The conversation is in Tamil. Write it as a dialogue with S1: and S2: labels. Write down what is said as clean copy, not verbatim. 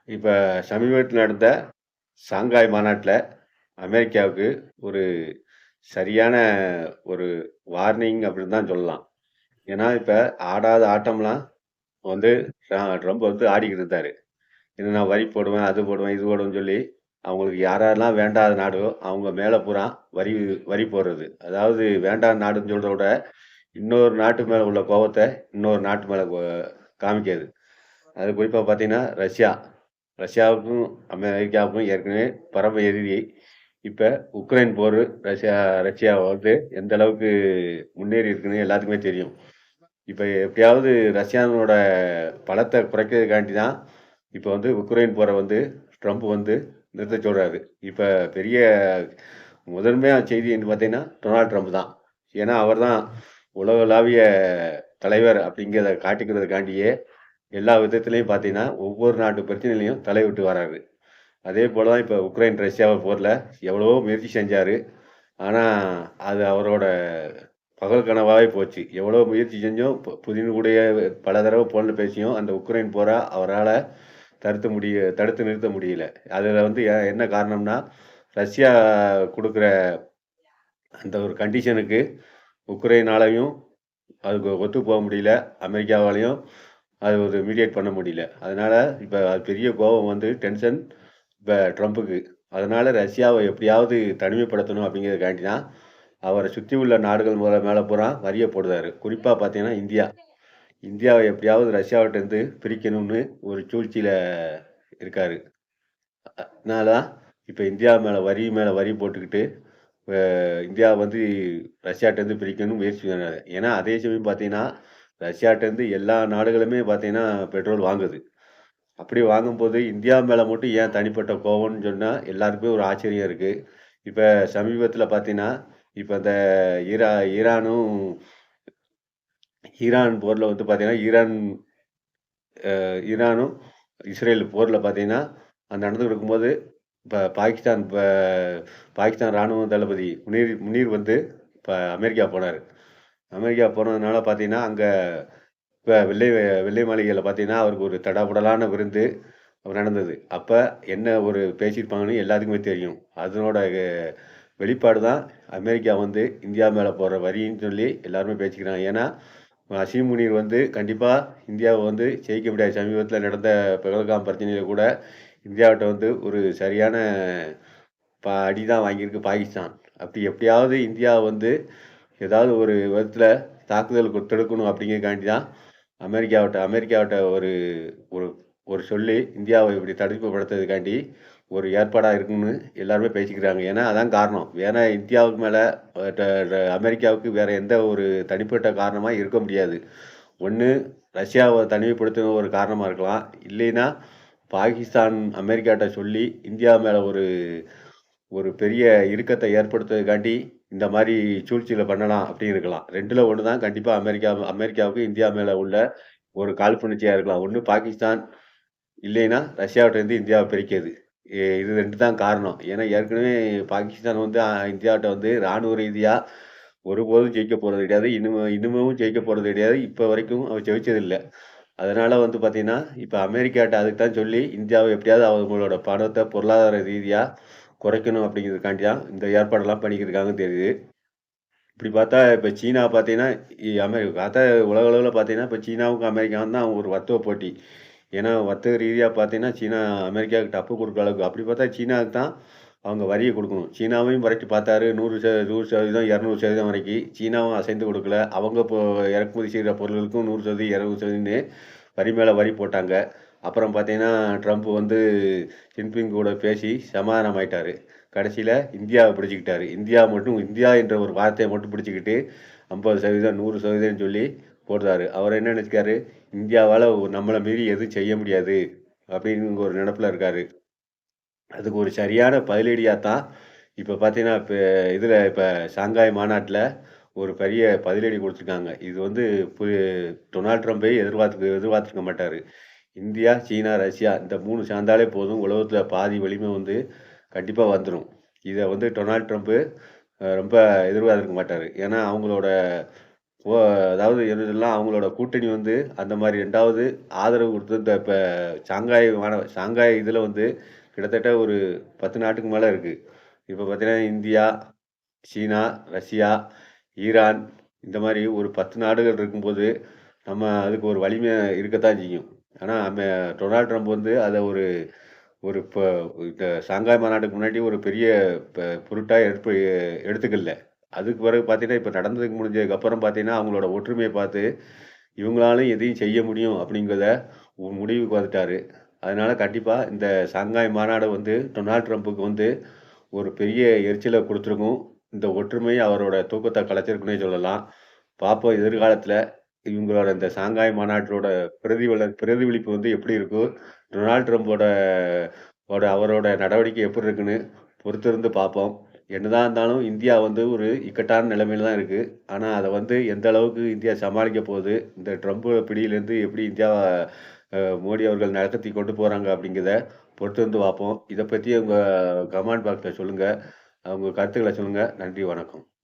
S1: இப்ப சமீபத்தில நடந்த ஷாங்காய் மாநாட்ல அமெரிக்காவுக்கு ஒரு சரியான ஒரு வார்னிங் அப்படின்னு தான் சொல்லலாம். ஏன்னா, இப்ப ஆடாத ஆட்டம்லாம் வந்து ட்ரம்ப் வந்து ஆடிக்கிட்டு இருந்தாரு. இது நான் வரி போடுவேன், அது போடுவேன், இது போடுவேன்னு சொல்லி, அவங்களுக்கு யாரெல்லாம் வேண்டாத நாடோ, அவங்க மேல பூரா வரி வரி போடுறது. அதாவது வேண்டாத நாடுன்னு சொல்றத விட, இன்னொரு நாட்டு மேல உள்ள கோவத்த இன்னொரு நாட்டு மேல காமிக்கிறது. அது குறிப்பா பார்த்தீங்கன்னா, ரஷ்யா. ரஷ்யாவுக்கும், அமெரிக்காவுக்கும் ஏற்கனவே பரம எதிரி. இப்ப உக்ரைன் போரு ரஷ்யா வந்து எந்த அளவுக்கு முன்னேறி இருக்குன்னு எல்லாத்துக்குமே தெரியும். இப்ப எப்படியாவது ரஷ்யாவினோட பலத்த குறைக்கிறதுக்காண்டி தான், இப்ப வந்து உக்ரைன் போர வந்து ட்ரம்ப் வந்து நிறுத்தச் சொல்றாரு. இப்ப பெரிய முதன்மையா செய்தின்னு பார்த்தீங்கன்னா, டொனால்ட் ட்ரம்ப் தான். ஏன்னா, அவர் தான் உலகளாவிய தலைவர் அப்படிங்கிறத காட்டிக்கிறதுக்காண்டியே எல்லா விதத்திலயும் பார்த்தீங்கன்னா, ஒவ்வொரு நாட்டு பிரச்சனையிலயும் தலையிட்டு வராரு. அதே போல தான் இப்ப உக்ரைன், ரஷ்யாவ போர்ல எவ்வளவோ முயற்சி செஞ்சாரு. ஆனா, அது அவரோட பகல் கனவாவே போச்சு. எவ்வளோ முயற்சி செஞ்சும், புதின் கூடயே பல தடவ ஃபோன்ல பேசியும், அந்த உக்ரைன் போர அவரால தடுத்து நிறுத்த முடியல. அதுல வந்து என்ன காரணம்னா, ரஷ்யா குடுக்குற அந்த ஒரு கண்டிஷனுக்கு உக்ரைனாலயும் அதுக்கு ஒத்து போ முடியல. அமெரிக்காவாலயும் அது ஒரு மீடியேட் பண்ண முடியல. அதனால இப்ப அது பெரிய கோவம் வந்து டென்ஷன் இப்ப ட்ரம்புக்கு. அதனால ரஷ்யாவ எப்படியாவது தனிமைப்படுத்தணும் அப்படிங்கிறதுக்காண்டி தான், அவர சுத்தி உள்ள நாடுகள் மேல பூரா வரிய போடுறாரு. குறிப்பா பார்த்தீங்கன்னா, இந்தியா. இந்தியாவ எப்படியாவது ரஷ்யாவிட்டருந்து பிரிக்கணும்னு ஒரு சூழ்ச்சியில இருக்காரு. அதனால தான் இப்ப இந்தியா மேல வரி போட்டுக்கிட்டு, இந்தியாவ வந்து ரஷ்யாட்டருந்து பிரிக்கணும்னு முயற்சி பண்ணாரு. ஏன்னா, அதே சமயம் பார்த்தீங்கன்னா, ரஷ்யாட்டருந்து எல்லா நாடுகளுமே பார்த்தீங்கன்னா, பெட்ரோல் வாங்குது. அப்படி வாங்கும்போது, இந்தியா மேல மட்டும் ஏன் தனிப்பட்ட கோவம்னு சொன்னா, எல்லாருக்குமே ஒரு ஆச்சரியம் இருக்கு. இப்ப சமீபத்தில பார்த்தீங்கன்னா, இப்ப இந்த ஈரா ஈரானும் ஈரான் போர்ல வந்து பார்த்தீங்கன்னா, ஈரானும் இஸ்ரேல் போர்ல பார்த்தீங்கன்னா, அது நடந்துகிட்டு இருக்கும்போது, இப்ப பாகிஸ்தான் ராணுவ தளபதி முனீர் வந்து இப்ப அமெரிக்கா போனாரு. அமெரிக்கா போனதுனால பார்த்தீங்கன்னா, அங்க இப்ப வெள்ளை மாளிகையில பார்த்தீங்கன்னா, அவருக்கு ஒரு தடபுடலான விருந்து நடந்தது. அப்ப என்ன ஒரு பேசியிருப்பாங்கன்னு எல்லாத்துக்குமே தெரியும். அதனோட வெளிப்பாடு தான் அமெரிக்கா வந்து இந்தியா மேல போடுற வரின்னு சொல்லி எல்லாருமே பேசிக்கிறாங்க. ஏன்னா, அசீம் முனீர் வந்து கண்டிப்பா இந்தியாவ வந்து ஜெயிக்க முடியாது. சமீபத்தில நடந்த பெஹல்காம் பிரச்சனையில கூட இந்தியாவிட்ட வந்து ஒரு சரியான அடி தான் வாங்கியிருக்கு பாகிஸ்தான். அப்படி எப்படியாவது இந்தியா வந்து ஏதாவது ஒரு விதத்தில தாக்குதல் தொடுக்கணும் அப்படிங்கிறதுக்காண்டி தான் அமெரிக்காவிட்ட ஒரு ஒரு ஒரு சொல்லி இந்தியாவ இப்படி தடுப்புப்படுத்துறதுக்காண்டி ஒரு ஏற்பாடா இருக்கும்னு எல்லாருமே பேசிக்கிறாங்க. ஏன்னா, அதான் காரணம். ஏன்னா இந்தியாவுக்கு மேல அ ட ட அமெரிக்காவுக்கு வேற எந்த ஒரு தனிப்பட்ட காரணமா இருக்க முடியாது. ஒண்ணு ரஷ்யாவ தனிமைப்படுத்துன ஒரு காரணமா இருக்கலாம். இல்லைன்னா, பாகிஸ்தான் அமெரிக்காட்ட சொல்லி இந்தியா மேல ஒரு ஒரு பெரிய இறுக்கத்த ஏற்படுத்துறதுக்காண்டி இந்த மாரி சூழ்ச்சிகள பண்ணலாம் அப்படின்னு இருக்கலாம். 2ல 1 தான் கண்டிப்பா அமெரிக்காவுக்கு இந்தியா மேல உள்ள ஒரு காழ்ப்புணர்ச்சியா இருக்கலாம். ஒண்ணு பாகிஸ்தான், இல்லைன்னா ரஷ்யாவிட்டருந்து இந்தியாவ பிரிக்கிறது. இது 2 தான் காரணம். ஏன்னா ஏற்கனவே பாகிஸ்தான் வந்து இந்தியாட்ட வந்து ராணுவ ரீதியா ஒருபோதும் ஜெயிக்க போறது கிடையாது. இனிமேவும் ஜெயிக்க போறது கிடையாது. இப்ப வரைக்கும் அவ ஜெயிச்சதில்ல. அதனால வந்து பார்த்தீங்கன்னா, இப்ப அமெரிக்காட்ட அதுக்கு தான் சொல்லி இந்தியாவ எப்படியாவது அவங்களோட பணத்த பொருளாதார ரீதியா குறைக்கணும் அப்படிங்கிறதுக்காண்டி தான் இந்த ஏற்பாடெல்லாம் பண்ணிக்கிட்டு இருக்காங்கன்னு தெரியுது. இப்படி பார்த்தா இப்ப சீனா பார்த்தீங்கன்னா, பார்த்தா உலக அளவுல பார்த்தீங்கன்னா, இப்ப சீனாவுக்கும் அமெரிக்காவும் தான் ஒரு வர்த்தக போட்டி. ஏன்னா, வர்த்தக ரீதியா பார்த்தீங்கன்னா, சீனா அமெரிக்காவுக்கு டப்பு குடுக்குற அளவுக்கு அப்படி பார்த்தா சீனாவுக்கு தான் அவங்க வரிய குடுக்கணும். சீனாவையும் மிரட்டி பார்த்தாரு. 100% 200% வரைக்கும். சீனாவும் அசைந்து கொடுக்கல. அவங்க இப்போ இறக்குமதி செய்ற பொருட்களுக்கும் 100%, 200%ன்னு வரி மேல வரி போட்டாங்க. அப்புறம் பார்த்தீங்கன்னா, ட்ரம்ப் வந்து ஜின்பிங் கூட பேசி சமாதானம் ஆயிட்டாரு. கடைசியில இந்தியாவ பிடிச்சுக்கிட்டாரு. இந்தியா என்ற ஒரு வார்த்தைய மட்டும் பிடிச்சுக்கிட்டு 50%, 100%ன்னு சொல்லி போடுறாரு. அவர் என்ன நினைச்சுக்காரு, இந்தியாவால நம்மள மீறி எதுவும் செய்ய முடியாது அப்படின்னு ஒரு நெனப்புல இருக்காரு. அதுக்கு ஒரு சரியான பதிலடியா தான் இப்ப பார்த்தீங்கன்னா, இப்ப ஷாங்காய் மாநாட்ல ஒரு பெரிய பதிலடி குடுத்துருக்காங்க. இது வந்து பு டொனால்ட் ட்ரம்பே எதிர்பார்த்திருக்க மாட்டாரு. இந்தியா, சீனா, ரஷ்யா இந்த 3 சேர்ந்தாலே போதும். உலகத்துல பாதி வலிமை வந்து கண்டிப்பா வந்துரும். இத வந்து டொனால்ட் ட்ரம்ப் ரொம்ப எதிர்பார்த்திருக்க மாட்டாரு. ஏன்னா, அவங்களோட போ அதாவது எதெல்லாம் அவங்களோட கூட்டணி வந்து அந்த மாரி 2வது ஆதரவு குடுத்து இந்த இப்ப ஷாங்காய் இதில வந்து கிட்டத்தட்ட ஒரு 10 நாட்டுக்கு மேல இருக்கு. இப்ப பார்த்தீங்கன்னா, இந்தியா, சீனா, ரஷ்யா, ஈரான் இந்த மாரி ஒரு 10 நாடுகள் இருக்கும்போது, நம்ம அதுக்கு ஒரு வலிமை இருக்கத்தான் செய்யும். ஆனா, டொனால்ட் ட்ரம்ப் வந்து அத ஒரு ஒரு இந்த ஷாங்காய் மாநாட்டுக்கு முன்னாடி ஒரு பெரிய பொருட்டா எடுத்துக்கல. அதுக்கு பிறகு பார்த்தீங்கன்னா, இப்ப நடந்ததுக்கு முடிஞ்சதுக்கு அப்புறம் பார்த்தீங்கன்னா, அவங்களோட ஒற்றுமைய பார்த்து, இவங்களாலும் எதையும் செய்ய முடியும் அப்படிங்கிறத முடிவுக்கு வந்துட்டாரு. அதனால கண்டிப்பா இந்த ஷாங்காய் மாநாடு வந்து டொனால்ட் ட்ரம்ப்புக்கு வந்து ஒரு பெரிய எரிச்சல குடுத்துருக்கும். இந்த ஒற்றுமை அவரோட தூக்கத்த கலைச்சிருக்குன்னே சொல்லலாம். பார்ப்போம் எதிர்காலத்தில இவங்களோட இந்த ஷாங்காய் மாநாட்டோட பிரதிபலிப்பு வந்து எப்படி இருக்கும்? டொனால்ட் ட்ரம்போட அவரோட நடவடிக்கை எப்படி இருக்குன்னு பொறுத்திருந்து பார்ப்போம். என்னதான் இருந்தாலும் இந்தியா வந்து ஒரு இக்கட்டான நிலைமையில தான் இருக்கு. ஆனா, அத வந்து எந்த அளவுக்கு இந்தியா சமாளிக்க போகுது, இந்த ட்ரம்ப் பிடியிலேருந்து எப்படி இந்தியாவ மோடி அவர்கள் நகர்த்தி கொண்டு போறாங்க அப்படிங்கிறத பொறுத்திருந்து பார்ப்போம். இத பத்தி உங்க கமெண்ட் பாக்ஸ்ல சொல்லுங்க. உங்க கருத்துக்கள சொல்லுங்க. நன்றி, வணக்கம்.